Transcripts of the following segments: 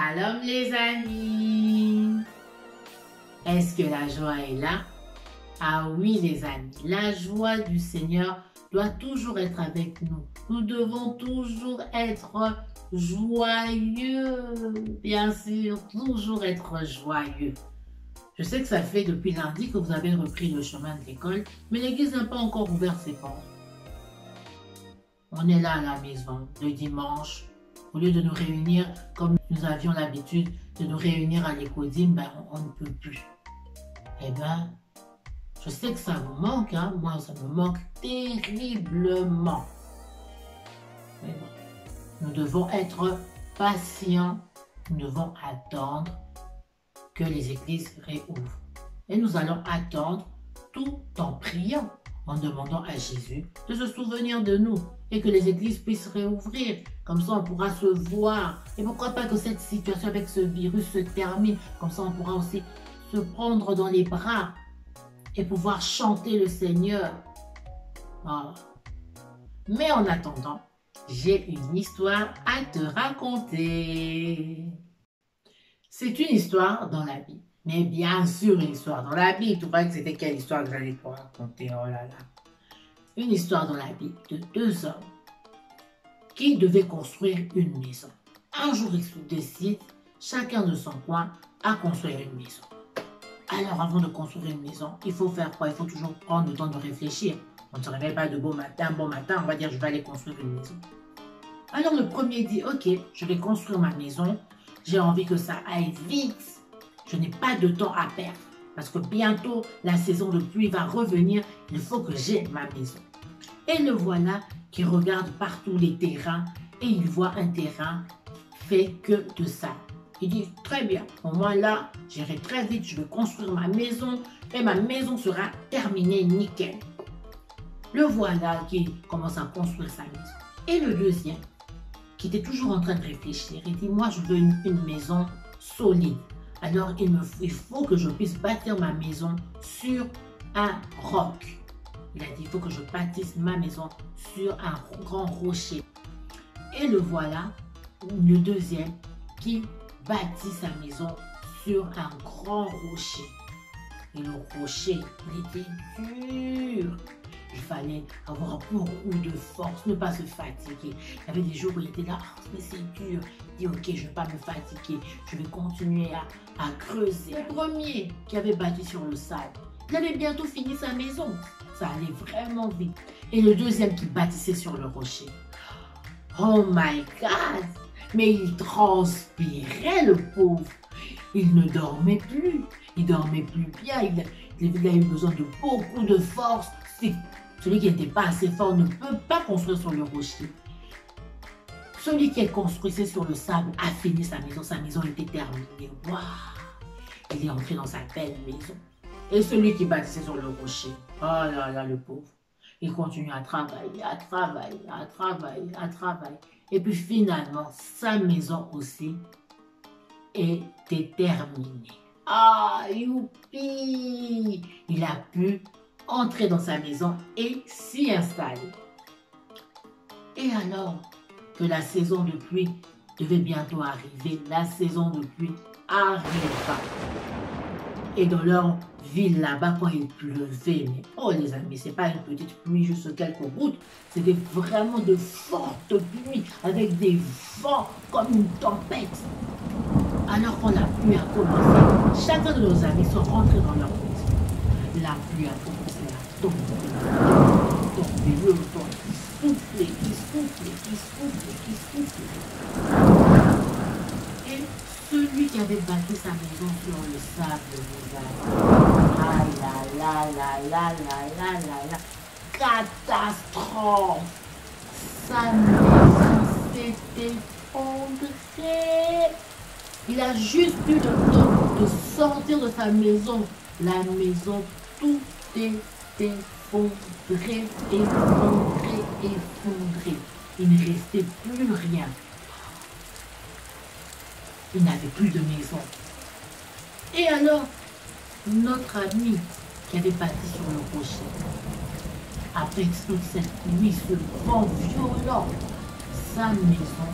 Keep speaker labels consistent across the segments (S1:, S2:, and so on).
S1: Shalom les amis. Est-ce que la joie est là? Ah oui les amis, la joie du Seigneur doit toujours être avec nous. Nous devons toujours être joyeux, bien sûr, toujours être joyeux. Je sais que ça fait depuis lundi que vous avez repris le chemin de l'école, mais l'église n'a pas encore ouvert ses portes. On est là à la maison le dimanche. Au lieu de nous réunir comme nous avions l'habitude de nous réunir à l'écodime, ben, on ne peut plus. Eh bien, je sais que ça vous manque, hein? Moi ça me manque terriblement. Mais bon, nous devons être patients, nous devons attendre que les églises réouvrent. Et nous allons attendre tout en priant, en demandant à Jésus de se souvenir de nous et que les églises puissent réouvrir. Comme ça, on pourra se voir. Et pourquoi pas que cette situation avec ce virus se termine. Comme ça, on pourra aussi se prendre dans les bras et pouvoir chanter le Seigneur. Voilà. Mais en attendant, j'ai une histoire à te raconter. C'est une histoire dans la Bible. Mais bien sûr, une histoire dans la Bible. Tu vois que c'était quelle histoire que j'allais te raconter? Oh là là. Une histoire dans la Bible de deux hommes qui devaient construire une maison. Un jour, ils se décident, chacun de son coin, à construire une maison. Alors, avant de construire une maison, il faut faire quoi? Il faut toujours prendre le temps de réfléchir. On ne se réveille pas de bon matin, on va dire je vais aller construire une maison. Alors, le premier dit, ok, je vais construire ma maison. J'ai envie que ça aille vite. Je n'ai pas de temps à perdre. Parce que bientôt, la saison de pluie va revenir. Il faut que j'ai ma maison. Et le voilà qui regarde partout les terrains. Et il voit un terrain fait que de ça. Il dit, très bien, au moins là, j'irai très vite. Je vais construire ma maison. Et ma maison sera terminée nickel. Le voilà qui commence à construire sa maison. Et le deuxième, qui était toujours en train de réfléchir, il dit, moi, je veux une maison solide. Alors, il faut que je puisse bâtir ma maison sur un roc. Il a dit, il faut que je bâtisse ma maison sur un grand rocher. Et le voilà, le deuxième, qui bâtit sa maison sur un grand rocher. Et le rocher, il était dur. Il fallait avoir beaucoup de force, ne pas se fatiguer. Il y avait des jours où il était là, oh, mais c'est dur. Il dit, ok, je ne vais pas me fatiguer. Je vais continuer à creuser. Le premier qui avait bâti sur le sable, il avait bientôt fini sa maison. Ça allait vraiment vite. Et le deuxième qui bâtissait sur le rocher. Oh my God! Mais il transpirait, le pauvre. Il ne dormait plus. Il dormait plus bien. Il a eu besoin de beaucoup de force. Celui qui n'était pas assez fort ne peut pas construire sur le rocher. Celui qui construisait sur le sable a fini sa maison. Sa maison était terminée. Waouh! Il est entré dans sa belle maison. Et celui qui bâtissait sur le rocher, oh là là, le pauvre, il continue à travailler, à travailler, à travailler, à travailler. Et puis finalement, sa maison aussi était terminée. Ah, youpi! Il a pu entrer dans sa maison et s'y installer. Et alors que la saison de pluie devait bientôt arriver, la saison de pluie arriva. Et dans leur ville là-bas, quand il pleuvait, mais oh les amis, c'est pas une petite pluie, juste quelques gouttes, c'était vraiment de fortes pluies avec des vents comme une tempête. Alors quand la pluie a commencé, chacun de nos amis sont rentrés dans leur maison. La pluie a commencé à tomber, le vent qui soufflait, qui soufflait, qui soufflait, qui soufflait. Et celui qui avait bâti sa maison sur le sable, les amis, ah là là là là là là là là, catastrophe! Sa maison s'est effondrée. Il a juste eu le temps de sortir de sa maison. La maison, tout est effondré, effondré, effondré. Il ne restait plus rien. Il n'avait plus de maison. Et alors, notre ami qui avait bâti sur le rocher, après toute cette nuit, ce vent violent, sa maison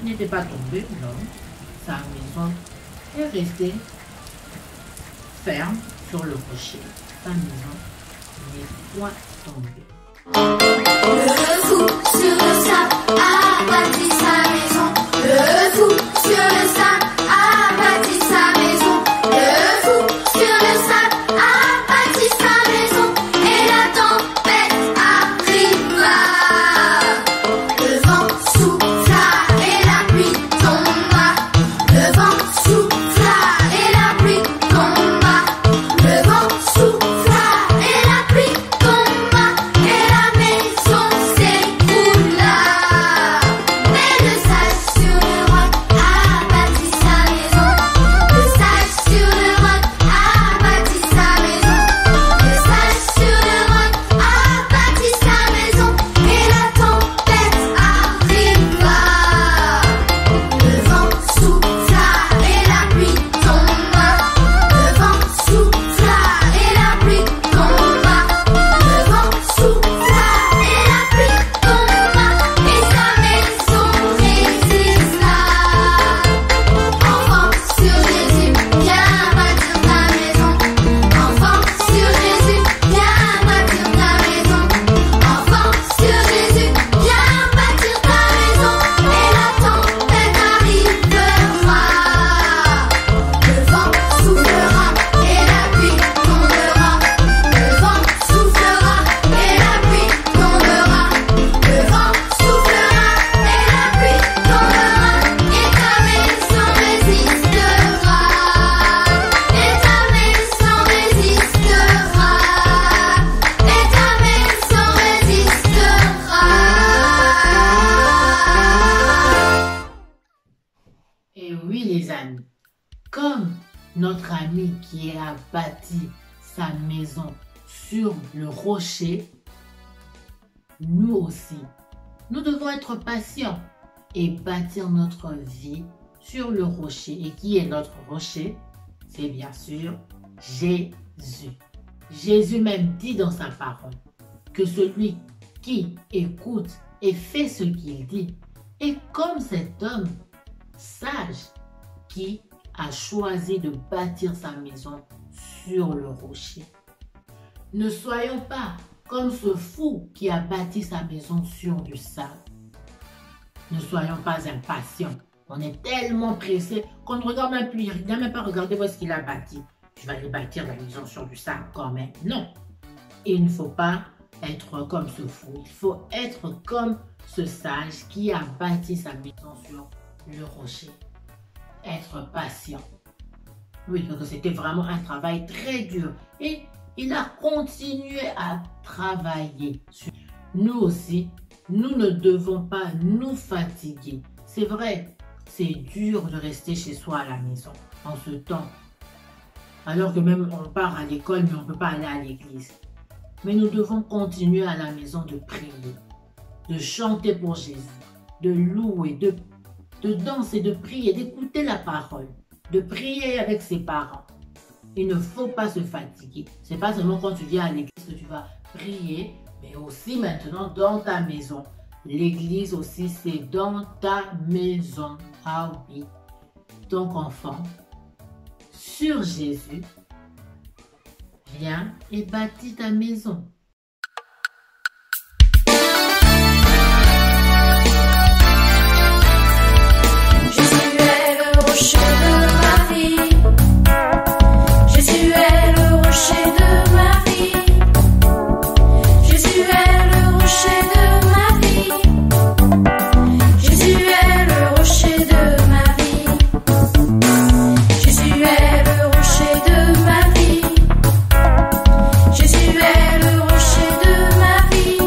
S1: n'était pas tombée, non. sa maison est restée ferme sur le rocher. Sa maison n'est point tombée.
S2: Le fou sur le sable a bâti sa maison. Le fou sur le sable a bâti sa maison. Le fou sur le sable a bâti sa maison. Et la tempête arriva. Le vent souffla et la pluie tomba. Le vent souffla et la pluie tomba. Le vent souffla et la pluie tomba. Et la maison s'écroula. Mais le sage sur le roc a bâti sa maison. Le sage sur le roc a bâti sa maison. Le sage sur le roc a bâti sa maison. Et la tempête arriva. Le vent souffla et la pluie tomba. Le vent souffla et la pluie tomba. Le vent souffla et la pluie tomba. Et sa maison résista. Enfant sur Jésus, viens bâtir ta maison. Enfant sur Jésus, viens bâtir ta maison. Enfant sur Jésus, viens bâtir ta maison. Et la tempête arrivera. Le vent soufflera et la pluie tombera. Le vent soufflera et la pluie tombera. Le vent soufflera et la pluie tombera. Et ta maison résistera. Et ta maison résistera. Et ta maison résistera.
S1: Et oui les amis, comme notre ami qui a bâti sa maison sur le rocher, nous aussi, nous devons être patients et bâtir notre vie sur le rocher. Et qui est notre rocher? C'est bien sûr Jésus. Jésus même dit dans sa parole que celui qui écoute et fait ce qu'il dit est comme cet homme sage qui a choisi de bâtir sa maison sur le rocher. Ne soyons pas comme ce fou qui a bâti sa maison sur du sable. Ne soyons pas impatients. On est tellement pressé qu'on ne regarde même plus. Il n'a même pas regardé où est-ce qu'il a bâti. Je vais aller bâtir la maison sur du sable quand même. Non. Il ne faut pas être comme ce fou. Il faut être comme ce sage qui a bâti sa maison sur le rocher. Être patient. Oui, parce que c'était vraiment un travail très dur. Et il a continué à travailler. Nous aussi, nous ne devons pas nous fatiguer. C'est vrai, c'est dur de rester chez soi à la maison en ce temps. Alors que même on part à l'école, mais on ne peut pas aller à l'église. Mais nous devons continuer à la maison de prier, de chanter pour Jésus, de louer, de danser, de prier, d'écouter la parole, de prier avec ses parents. Il ne faut pas se fatiguer. Ce n'est pas seulement quand tu viens à l'église que tu vas prier, mais aussi maintenant dans ta maison. L'église aussi, c'est dans ta maison. Ah oui. Donc enfant, sur Jésus, viens et bâtis ta maison.
S2: Jésus est le rocher de ma vie. Jésus est le rocher de ma vie. Jésus est le rocher de ma vie. Jésus est le rocher de ma vie. Jésus est le rocher de ma vie. Jésus est le rocher de ma vie.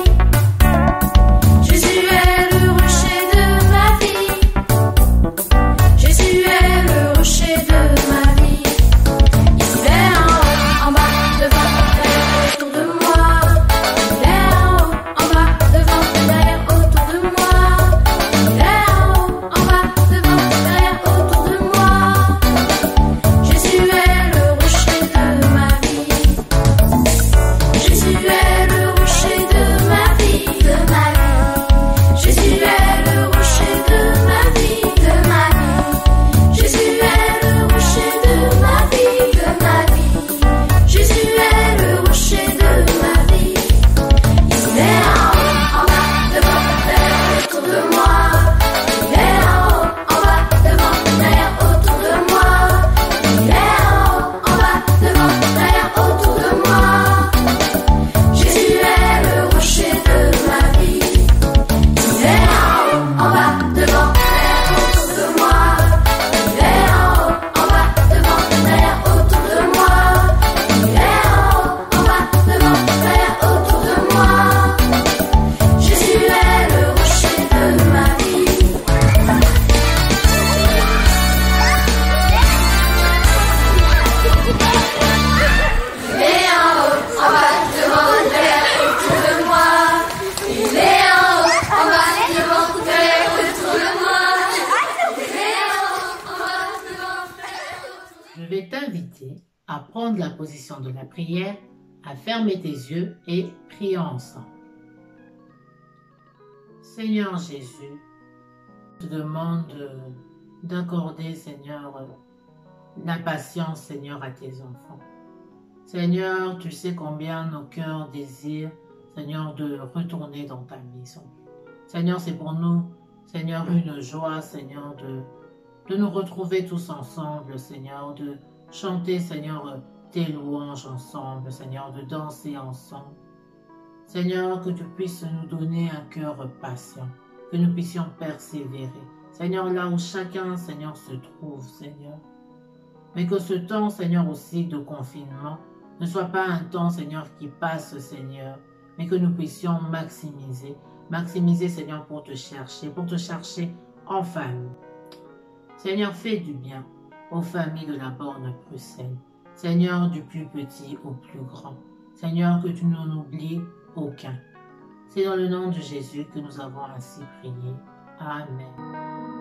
S2: Jésus est le rocher de ma vie. Jésus est le rocher de ma vie.
S1: Je vais t'inviter à prendre la position de la prière, à fermer tes yeux et prier ensemble. Seigneur Jésus, je te demande d'accorder, Seigneur, la patience, Seigneur, à tes enfants. Seigneur, tu sais combien nos cœurs désirent, Seigneur, de retourner dans ta maison. Seigneur, c'est pour nous, Seigneur, une joie, Seigneur, de nous retrouver tous ensemble, Seigneur, de chanter, Seigneur, tes louanges ensemble, Seigneur, de danser ensemble. Seigneur, que tu puisses nous donner un cœur patient, que nous puissions persévérer. Seigneur, là où chacun, Seigneur, se trouve, Seigneur. Mais que ce temps, Seigneur, aussi de confinement, ne soit pas un temps, Seigneur, qui passe, Seigneur, mais que nous puissions maximiser, Seigneur, pour te chercher en famille. Seigneur, fais du bien aux familles de la borne Bruxelles. Seigneur, du plus petit au plus grand. Seigneur, que tu n'en oublies aucun. C'est dans le nom de Jésus que nous avons ainsi prié. Amen.